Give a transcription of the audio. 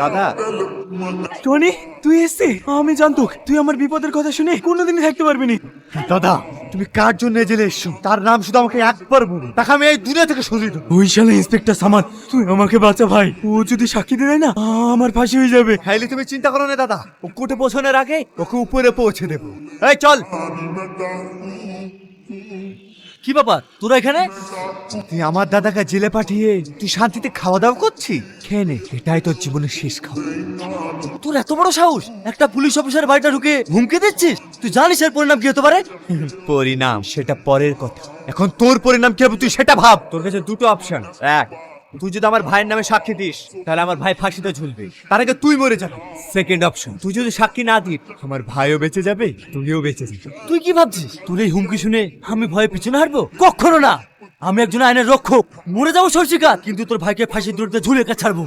দাদা, টনি, তুই এসছিস? আমি জানতুক তুই আমার বিপদের কথা শুনে কোনোদিনই থাকতে পারবি না। দাদা তুমি কার জন্য জেলে এসছো? তার নাম শুধু আমাকে একবার বলো, তাকে আমি এই দুনিয়া থেকে সরিয়ে দেবো। ওই শালা ইন্সপেক্টর সামাদ, তুই আমাকে বাঁচা ভাই। ও যদি সাক্ষী দেয় না, আমার ফাঁসি হয়ে যাবে। খাইলে তুমি চিন্তা করো না দাদা, ও কোর্টে পৌঁছানোর আগে ওকে উপরে পৌঁছে দেবো। এই চল। কি ব্যাপার তোরা এখানে? তুই আমার দাদাকে জেলে পাঠিয়ে তুই শান্তিতে খাওয়া দাওয়া করছিস? খেয়ে নে, এটাই তোর জীবনের শেষ খাওয়া। তোর এত বড় সাহস, একটা পুলিশ অফিসারের বাড়িটা ঢুকে হুমকি দিচ্ছিস? তুই জানিস এর পরিণাম কি হতে পারে? পরিণাম সেটা পরের কথা, এখন তোর পরিণাম কি হবে তুই সেটা ভাব। তোর কাছে দুটো অপশন, এক, তুই যদি আমার ভাইয়ের নামে সাক্ষী দিস তাহলে আমার ভাই ফাঁসিতে ঝুলবে, তার আগে তুই মরে যাবি। সেকেন্ড অপশন, তুই যদি সাক্ষী না দিস আমার ভাইও বেঁচে যাবে, তুইও বেঁচে যাবে। তুই কি ভাবছিস তোর এই হুমকি শুনে আমি ভয়ে পিছনে হাঁটবো? কখনো না। আমি একজন আইনের রক্ষক, মরে যাবো সরষিকার, কিন্তু তোর ভাইকে ফাঁসির দড়িতে ঝুলে ছাড়বো।